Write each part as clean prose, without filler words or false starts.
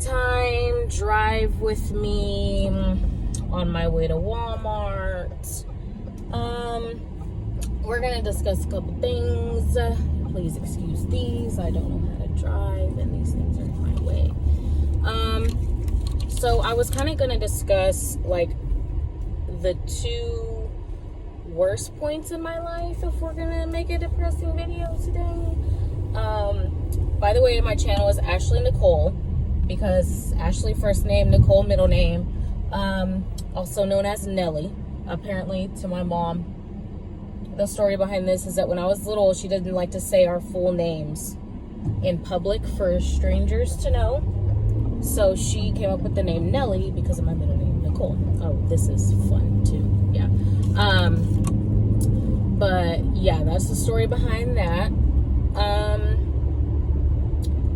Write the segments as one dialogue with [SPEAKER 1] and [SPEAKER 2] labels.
[SPEAKER 1] Storytime drive with me on my way to Walmart. We're gonna discuss a couple things. Please excuse these. I don't know how to drive and these things are in my way. So I was kind of gonna discuss like the two worst points in my life if we're gonna make a depressing video today. By the way, my channel is Ashley Nicole, because Ashley first name, Nicole middle name, also known as Nelly, apparently to my mom. The story behind this is that when I was little, she didn't like to say our full names in public for strangers to know. So she came up with the name Nelly because of my middle name, Nicole. Oh, this is fun too, yeah. But yeah, that's the story behind that.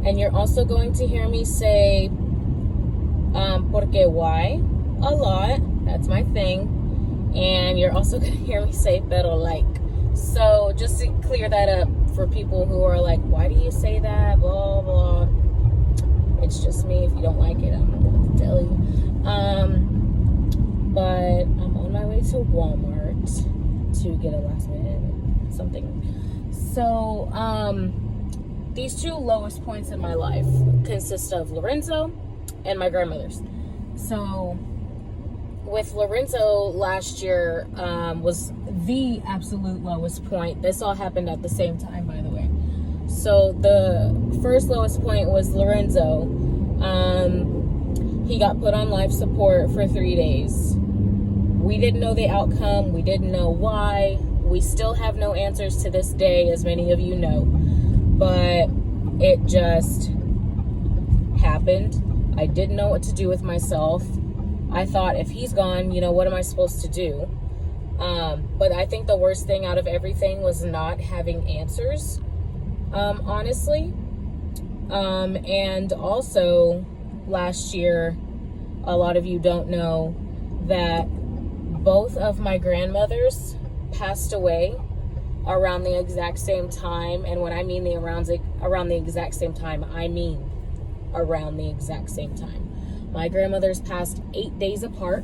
[SPEAKER 1] And you're also going to hear me say, porque why, a lot. That's my thing. And you're also going to hear me say, pero like. So just to clear that up for people who are like, why do you say that, blah, blah. It's just me. If you don't like it, I'm going to tell you. But I'm on my way to Walmart to get a last minute something. So, these two lowest points in my life consist of Lorenzo and my grandmother's. So with Lorenzo last year was the absolute lowest point. This all happened at the same time, by the way. So the first lowest point was Lorenzo. He got put on life support for 3 days. We didn't know the outcome. We didn't know why. We still have no answers to this day, as many of you know. But it just happened. I didn't know what to do with myself. I thought, if he's gone, you know, what am I supposed to do? But I think the worst thing out of everything was not having answers, honestly. And also, last year, a lot of you don't know that both of my grandmothers passed away around the exact same time. And when I mean around the exact same time, I mean around the exact same time. My grandmothers passed 8 days apart,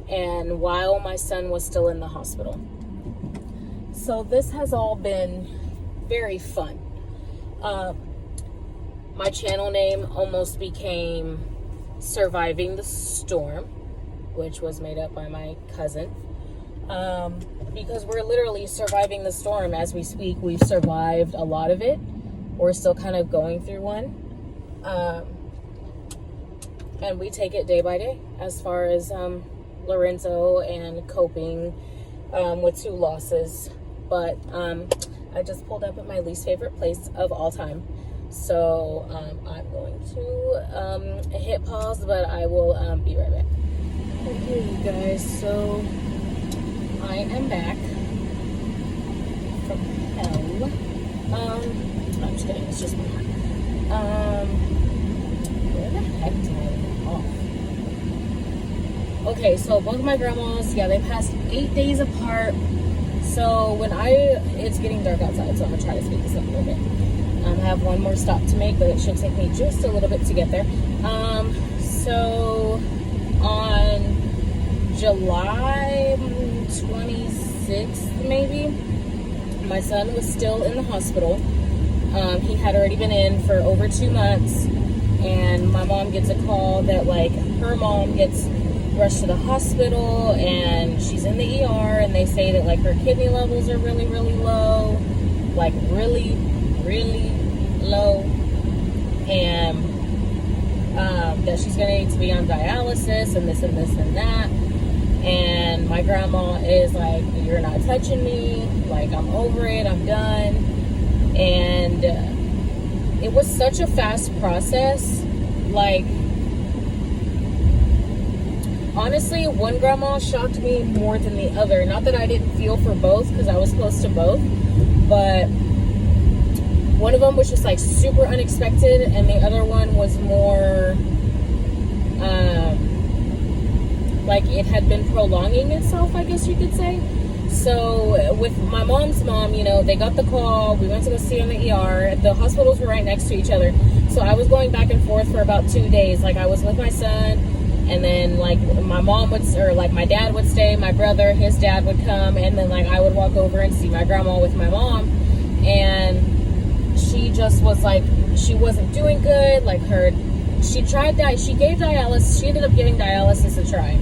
[SPEAKER 1] and while my son was still in the hospital. So this has all been very fun. My channel name almost became Surviving the Storm, which was made up by my cousin. Because we're literally surviving the storm as we speak. We've survived a lot of it. We're still kind of going through one. And we take it day by day as far as Lorenzo and coping with 2 losses. But I just pulled up at my least favorite place of all time. So I'm going to hit pause, but I will be right back. Okay, you guys, so I am back from hell. I'm just kidding, it's just my heart. Where the heck did I get off? Okay, so both of my grandmas, yeah, they passed 8 days apart. So it's getting dark outside, so I'm gonna try to speed this up a little bit. I have one more stop to make, but it should take me just a little bit to get there. So on July 26th, maybe, my son was still in the hospital. He had already been in for over 2 months, and my mom gets a call that like her mom gets rushed to the hospital and she's in the ER, and they say that like her kidney levels are really, really low, like really, really low, and that she's gonna need to be on dialysis and this and this and that. And my grandma is like, you're not touching me, like I'm over it, I'm done. And it was such a fast process. Like, honestly, one grandma shocked me more than the other. Not that I didn't feel for both, because I was close to both, but one of them was just like super unexpected, and the other one was more like it had been prolonging itself, I guess you could say. So with my mom's mom, you know, they got the call. We went to go see her in the ER. The hospitals were right next to each other. So I was going back and forth for about 2 days. Like, I was with my son, and then, like, my mom would, or, like, my dad would stay. My brother, his dad would come. And then, like, I would walk over and see my grandma with my mom. And she just was, like, she wasn't doing good. Like, she gave dialysis. She ended up giving dialysis a try.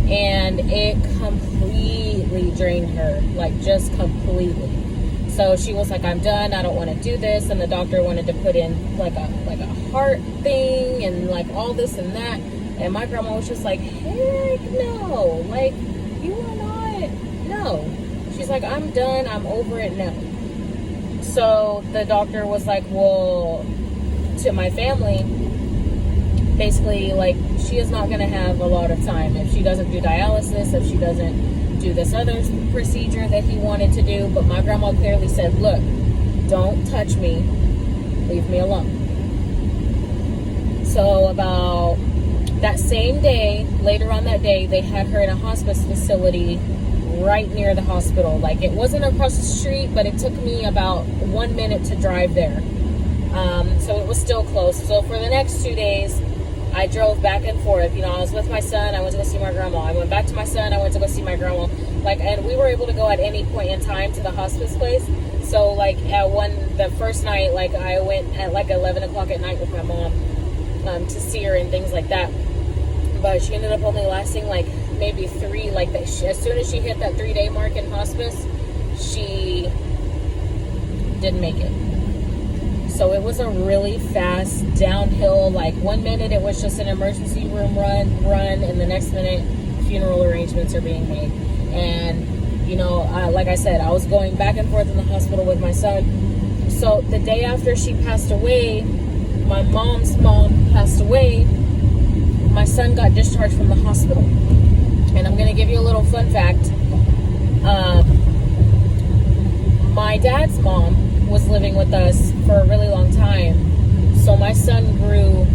[SPEAKER 1] And it completely drained her, like, just completely. So she was like, I'm done, I don't want to do this. And the doctor wanted to put in like a heart thing and like all this and that. And my grandma was just like, heck no, like, you are not, no. She's like, I'm done, I'm over it, no. So the doctor was like, well, to my family, basically, like, she is not going to have a lot of time if she doesn't do dialysis, if she doesn't do this other procedure that he wanted to do. But my grandma clearly said, look, don't touch me, leave me alone. So about that same day, later on that day, they had her in a hospice facility right near the hospital. Like, it wasn't across the street, but it took me about 1 minute to drive there. So it was still close. So for the next 2 days, I drove back and forth. You know, I was with my son, I went to go see my grandma. I went back to my son, I went to go see my grandma. Like, and we were able to go at any point in time to the hospice place. So, like, the first night, like, I went at like 11 o'clock at night with my mom to see her and things like that. But she ended up only lasting like maybe 3, like, as soon as she hit that 3-day mark in hospice, she didn't make it. So it was a really fast downhill. Like, 1 minute it was just an emergency room run, and the next minute funeral arrangements are being made. And, you know, like I said, I was going back and forth in the hospital with my son. So the day after she passed away, my mom's mom passed away, my son got discharged from the hospital. And I'm going to give you a little fun fact. My dad's mom was living with us for a really long time. So my son grew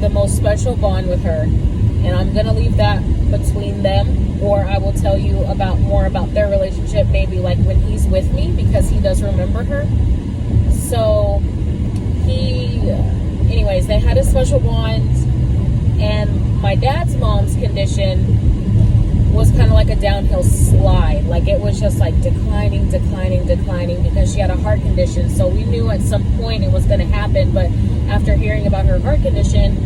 [SPEAKER 1] the most special bond with her. And I'm going to leave that between them, or I will tell you more about their relationship maybe like when he's with me, because he does remember her. So anyways, they had a special bond. And my dad's mom's condition was kind of like a downhill slide. Like, it was just like declining because she had a heart condition. So we knew at some point it was going to happen. But after hearing about her heart condition,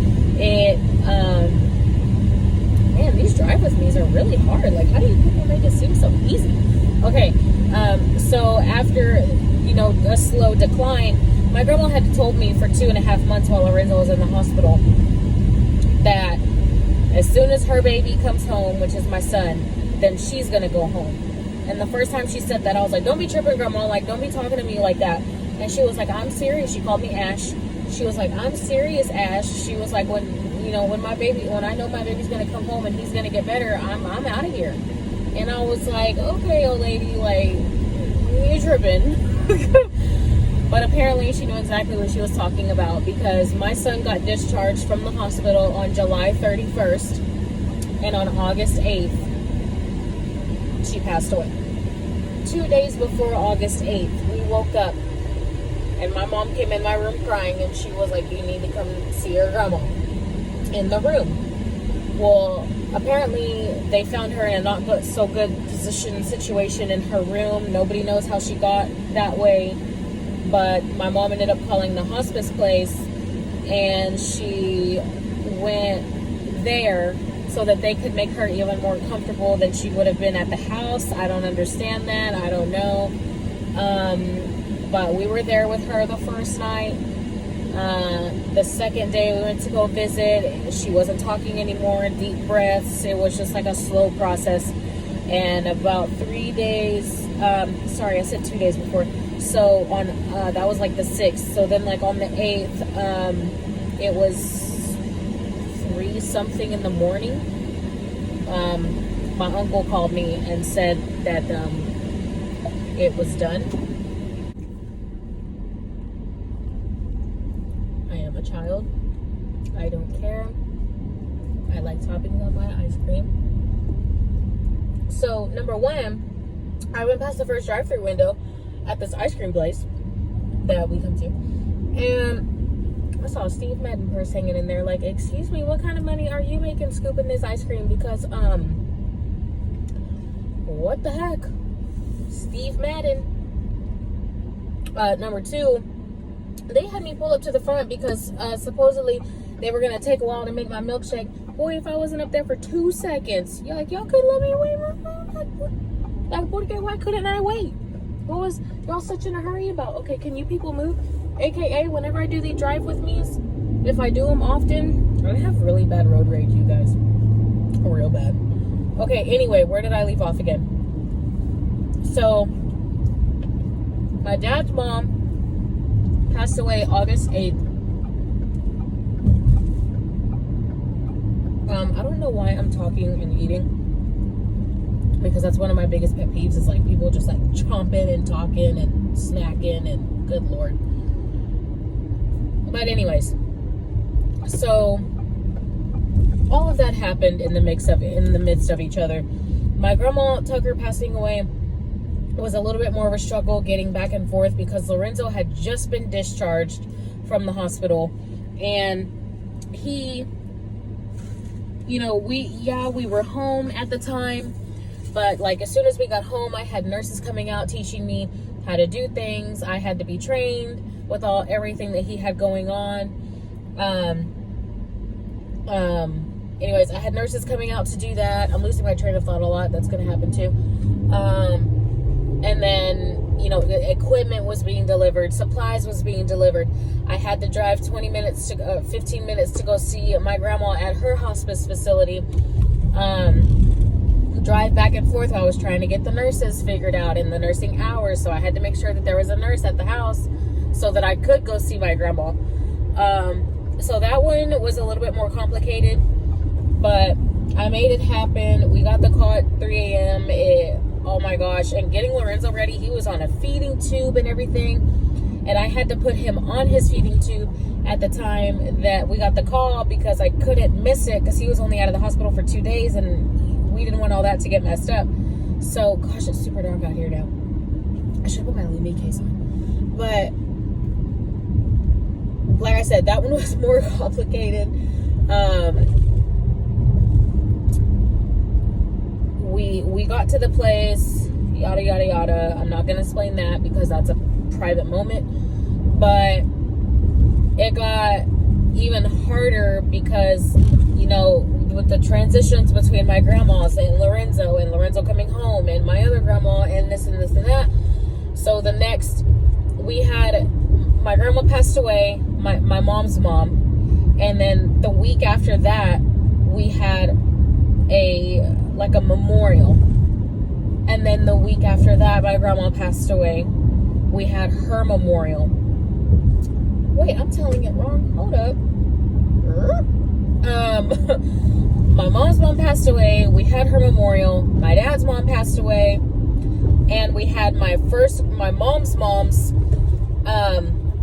[SPEAKER 1] man, these drive with me's are really hard. Like, how do you people make it seem so easy? Okay, so after, you know, a slow decline, my grandma had told me for 2.5 months while Lorenzo was in the hospital that as soon as her baby comes home, which is my son, then she's gonna go home. And the first time she said that, I was like, don't be tripping, Grandma, like, don't be talking to me like that. And she was like, I'm serious. She called me Ash. She was like, I'm serious, Ash. She was like, when I know my baby's gonna come home and he's gonna get better, I'm out of here. And I was like, okay, old lady, like, you're tripping. But apparently she knew exactly what she was talking about, because my son got discharged from the hospital on July 31st, and on August 8th, she passed away. 2 days before August 8th, we woke up, and my mom came in my room crying, and she was like, you need to come see your grandma in the room. Well, apparently they found her in a not so good situation in her room. Nobody knows how she got that way. But my mom ended up calling the hospice place, and she went there so that they could make her even more comfortable than she would have been at the house. I don't understand that. I don't know. But we were there with her the first night. The second day we went to go visit, she wasn't talking anymore, deep breaths. It was just like a slow process. And about 3 days, sorry, I said 2 days before. So on, that was like the 6th. So then like on the 8th, it was 3-something in the morning. My uncle called me and said that it was done. I am a child. I don't care. I like toppings on my ice cream. So number one, I went past the first drive-thru window at this ice cream place that we come to, and I saw a Steve Madden purse hanging in there. Like, excuse me, what kind of money are you making scooping this ice cream? Because what the heck? Steve Madden. Number two, they had me pull up to the front because supposedly they were gonna take a while to make my milkshake. Boy, if I wasn't up there for 2 seconds, you're like, y'all couldn't let me wait. Like, why couldn't I wait? What was y'all such in a hurry about? Okay, can you people move? AKA, whenever I do the drive with me's, if I do them often, I have really bad road rage, you guys. Real bad. Okay, anyway, where did I leave off again? So, my dad's mom passed away August 8th. I don't know why I'm talking and eating, because that's one of my biggest pet peeves, is like people just like chomping and talking and snacking, and good Lord. But anyways, so all of that happened in the midst of each other. My grandma Tucker passing away was a little bit more of a struggle getting back and forth, because Lorenzo had just been discharged from the hospital, and he, you know, we were home at the time, but like as soon as we got home, I had nurses coming out teaching me how to do things. I had to be trained with everything that he had going on. Anyways, I had nurses coming out to do that. I'm losing my train of thought a lot. That's going to happen too. And then, you know, the equipment was being delivered, supplies was being delivered. I had to drive 15 minutes to go see my grandma at her hospice facility. Drive back and forth. I was trying to get the nurses figured out and the nursing hours, so I had to make sure that there was a nurse at the house so that I could go see my grandma. So that one was a little bit more complicated, but I made it happen. We got the call at 3 a.m. Oh my gosh. And getting Lorenzo ready, he was on a feeding tube and everything. And I had to put him on his feeding tube at the time that we got the call, because I couldn't miss it, because he was only out of the hospital for 2 days and we didn't want all that to get messed up. So, gosh, it's super dark out here now. I should put my Lumi case on. But, like I said, that one was more complicated. We got to the place, yada, yada, yada. I'm not going to explain that because that's a private moment. But it got even harder because, you know, with the transitions between my grandmas and Lorenzo coming home, and my other grandma, and this and this and that. So the next, we had, my grandma passed away, my mom's mom. And then the week after that, we had a memorial. And then the week after that, my grandma passed away. We had her memorial. Wait, I'm telling it wrong. Hold up. My mom's mom passed away. We had her memorial. My dad's mom passed away. And we had my mom's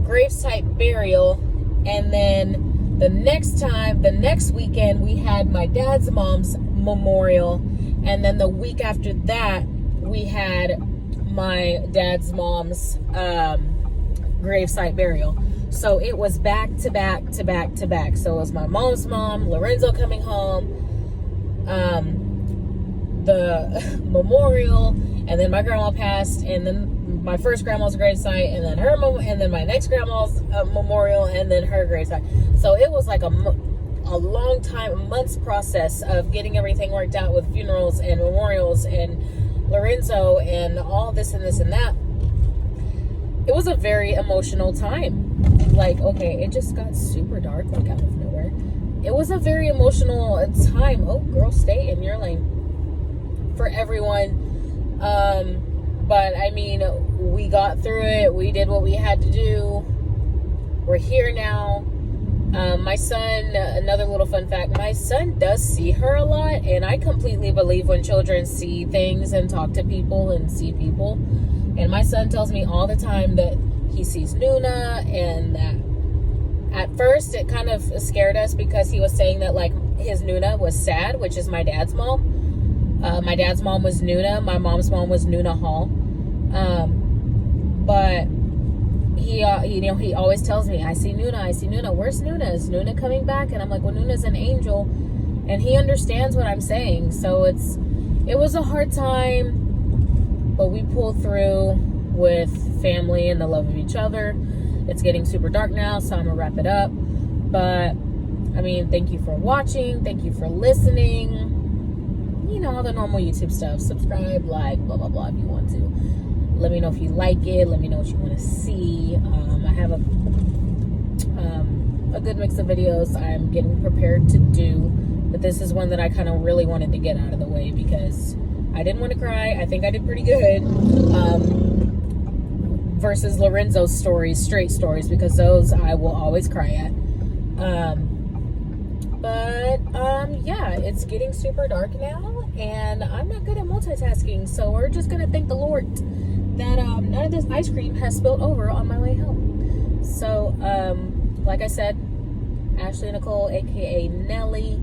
[SPEAKER 1] gravesite burial. And then the next weekend, we had my dad's mom's memorial. And then the week after that, we had my dad's mom's gravesite burial. So it was back to back to back to back. So it was my mom's mom, Lorenzo coming home, the memorial, and then my grandma passed, and then my first grandma's gravesite, and then and then my next grandma's memorial, and then her gravesite. So it was like a long time, a month's process of getting everything worked out with funerals and memorials and Lorenzo and all this and this and that. It was a very emotional time. Like, okay, it just got super dark, like out of nowhere. It was a very emotional time. Oh, girl, stay in your lane. For everyone. But I mean, we got through it. We did what we had to do. We're here now. My son, another little fun fact, my son does see her a lot, and I completely believe when children see things and talk to people and see people. And my son tells me all the time that he sees Nuna, and that at first it kind of scared us because he was saying that like his Nuna was sad, which is my dad's mom. My dad's mom was Nuna. My mom's mom was Nuna Hall. But he always tells me, I see Nuna. Where's Nuna? Is Nuna coming back? And I'm like, well, Nuna's an angel. And he understands what I'm saying. So it was a hard time, but we pulled through with family and the love of each other. It's getting super dark now, so I'm gonna wrap it up. But I mean, thank you for watching. Thank you for listening. You know, all the normal YouTube stuff. Subscribe, like, blah, blah, blah if you want to. Let me know if you like it. Let me know what you want to see. I have a good mix of videos I'm getting prepared to do. But this is one that I kind of really wanted to get out of the way because I didn't want to cry. I think I did pretty good. Versus Lorenzo's stories, straight stories, because those I will always cry at. Yeah, it's getting super dark now, and I'm not good at multitasking, so we're just gonna thank the Lord that none of this ice cream has spilled over on my way home. So, like I said, Ashley Nicole, aka Nelly.